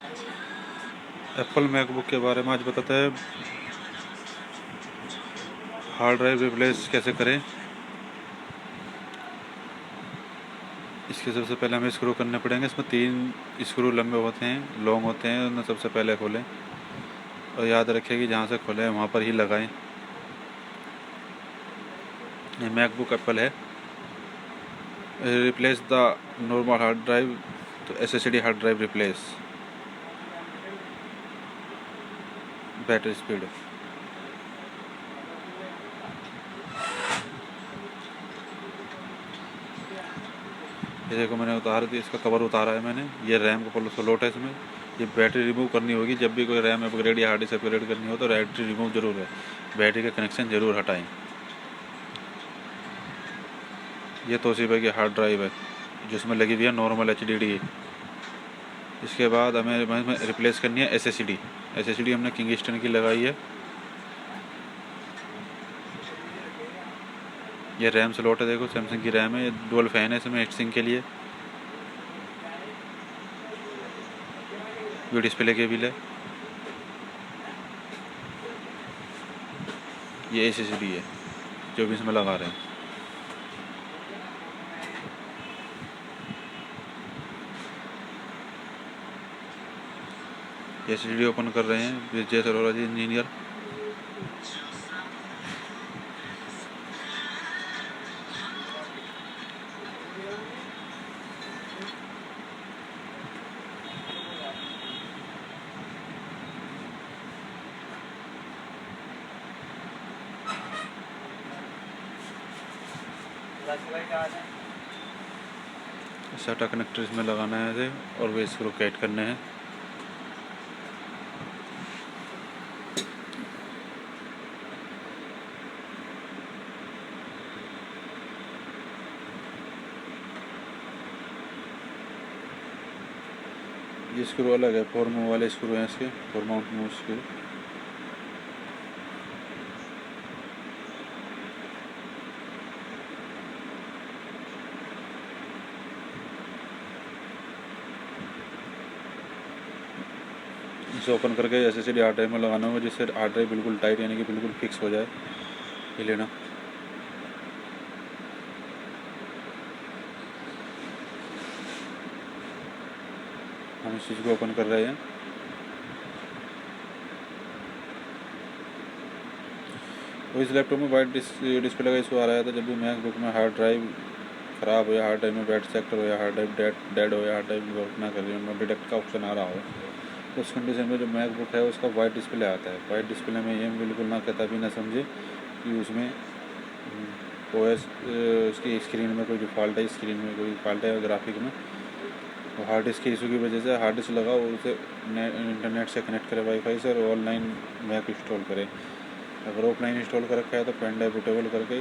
Apple MacBook के बारे में आज बताते हैं। हार्ड ड्राइव रिप्लेस कैसे करें। इसके सबसे पहले हमें स्क्रू करने पड़ेंगे। इसमें 3 स्क्रू लंबे होते हैं, लॉन्ग होते हैं। उन्हें सबसे पहले खोलें और याद रखें कि जहाँ से खोलें वहाँ पर ही लगाएं। ये मैकबुक एप्पल है। Replace the normal hard drive, तो SSD hard drive replace. Battery speed. ये देखो मैंने उतार दी, इसका कवर उतारा है मैंने। ये रैम का स्लॉट है इसमें। ये बैटरी रिमूव करनी होगी। जब भी कोई रैम अपग्रेड या हार्ड डिस्क अपग्रेड करनी हो तो बैटरी रिमूव जरूर है, बैटरी का कनेक्शन जरूर हटाएं। ये तोशिबा की हार्ड ड्राइव है जिसमें लगी हुई है नॉर्मल HDD। इसके बाद हमें रिप्लेस करनी है SSD हमने किंगस्टन की लगाई है। ये रैम स्लॉट है, देखो सैमसंग की रैम है। ये डुअल फैन है इसमें हीट सिंक के लिए। ये डिस्प्ले केबल है। ये SSD है जो भी इसमें लगा रहे हैं। SSD ओपन कर रहे हैं विजय सरोरा जी इंजीनियर। SATA कनेक्टर इसमें लगाना है इसे और वे स्क्रू टाइट करने हैं। ये स्क्रू अलग है, 4 मूव वाले स्क्रू हैं इसके, 4 माउंट मूव स्क्रू। इसे ओपन करके SSD हार्ड ड्राइव में लगाना होगा जिससे हार्ड ड्राइव बिल्कुल टाइट यानी कि बिल्कुल फिक्स हो जाए। ये लेना। हम इस चीज़ को ओपन कर रहे हैं। तो इस लैपटॉप में वाइट डिस्प्ले का इशू आ रहा था। जब भी मैकबुक में हार्ड ड्राइव ख़राब हो या हार्ड ड्राइव में बैड सेक्टर हो या हार्ड ड्राइव डेड हो या हार्ड ड्राइव वर्क ना कर रही हो, डिटेक्ट का ऑप्शन आ रहा हो, तो उस कंडीशन में जो मैकबुक है उसका वाइट डिस्प्ले आता है। वाइट डिस्प्ले में ये बिल्कुल ना कहता भी ना समझे कि उसमें OS उसकी स्क्रीन में कोई डिफ़ॉल्ट है, स्क्रीन में कोई फॉल्ट है ग्राफिक में। तो हार्ड डिस्क के इशू की वजह से हार्ड डिस्क लगाओ, उसे इंटरनेट से कनेक्ट करें वाईफाई से और ऑनलाइन मैक इंस्टॉल करें। अगर ऑफलाइन इंस्टॉल कर रखा है तो पेन ड्राइव बूटेबल करके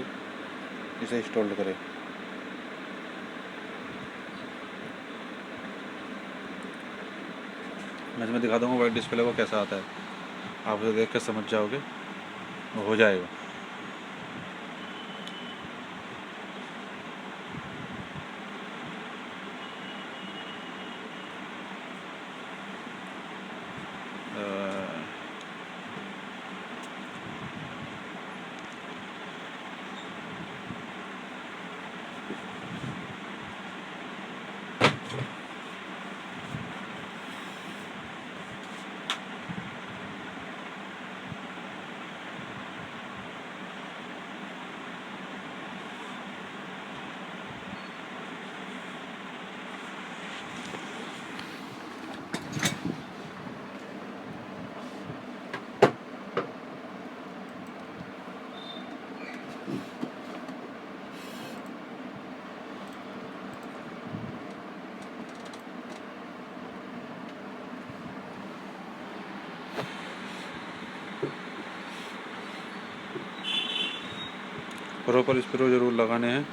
इसे इंस्टॉल करें। मैं इसमें दिखा दूँगा वाइट डिस्प्ले को कैसा आता है, आप उसे देख कर समझ जाओगे, हो जाएगा। प्रॉपर स्क्रू जरूर लगाने हैं।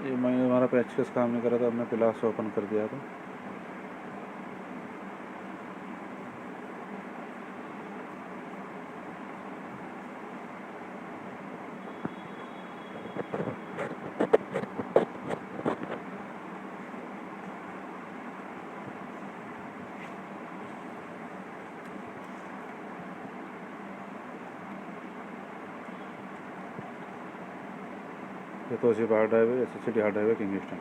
ये मैं हमारा पैचेस काम नहीं कर रहा था, हमने क्लास ओपन कर दिया था। ये तो सिर्फ हार्ड ड्राइव है, SSD हार्ड ड्राइव है किंगस्टन।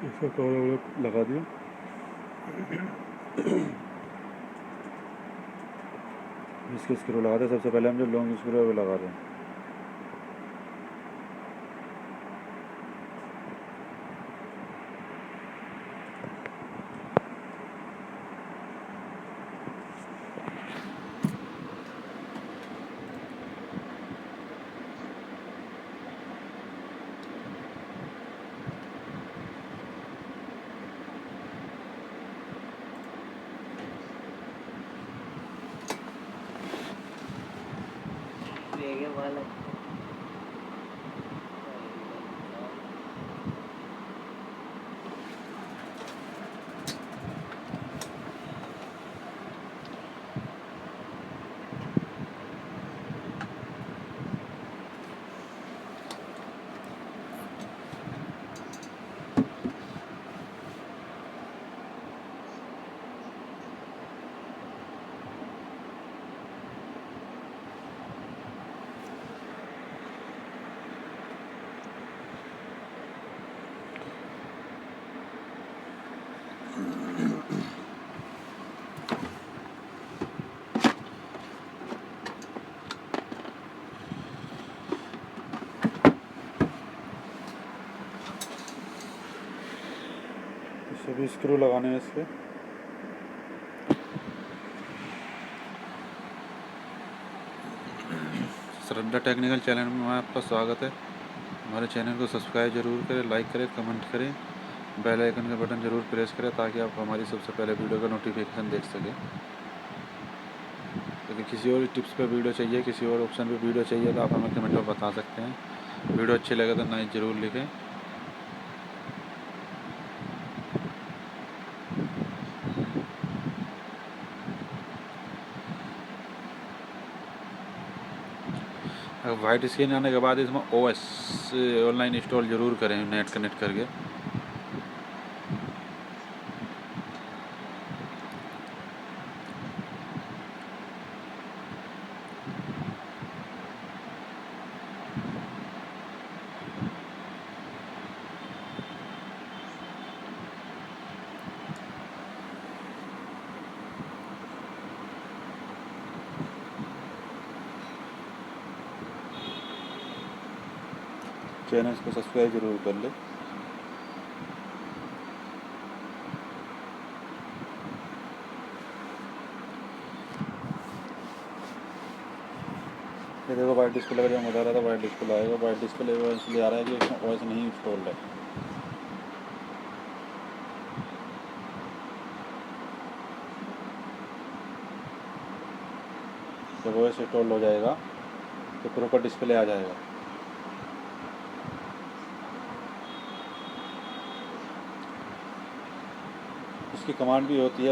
इसका कवर लगा दिया। इसके स्क्रू लगा दें। सबसे पहले हम जो लॉन्ग स्क्रू है वो लगा दें। सभी स्क्रू लगाने हैं इसके। श्रद्धा टेक्निकल चैनल में आपका स्वागत है। हमारे चैनल को सब्सक्राइब जरूर करें, लाइक करें, कमेंट करें, बेल आइकन का बटन ज़रूर प्रेस करें ताकि आप हमारी सबसे पहले वीडियो का नोटिफिकेशन देख सकें। यदि किसी और टिप्स पे वीडियो चाहिए, किसी और ऑप्शन पे वीडियो चाहिए तो आप हमें कमेंट में बता सकते हैं। वीडियो अच्छी लगे तो नाइस ज़रूर लिखें। वाइट स्क्रीन आने के बाद इसमें OS ऑनलाइन इंस्टॉल ज़रूर करें नेट कनेक्ट करके। चैनल को सब्सक्राइब जरूर कर ले। ये देखो वाइट डिस्प्ले का जो बता रहा था, वाइट डिस्प्ले आएगा। वाइट डिस्प्ले इसलिए आ रहा है कि इसमें OS नहीं इंस्टॉल्ड है। जब OS इंस्टॉल हो जाएगा तो प्रॉपर डिस्प्ले आ जाएगा। इसकी कमांड भी होती है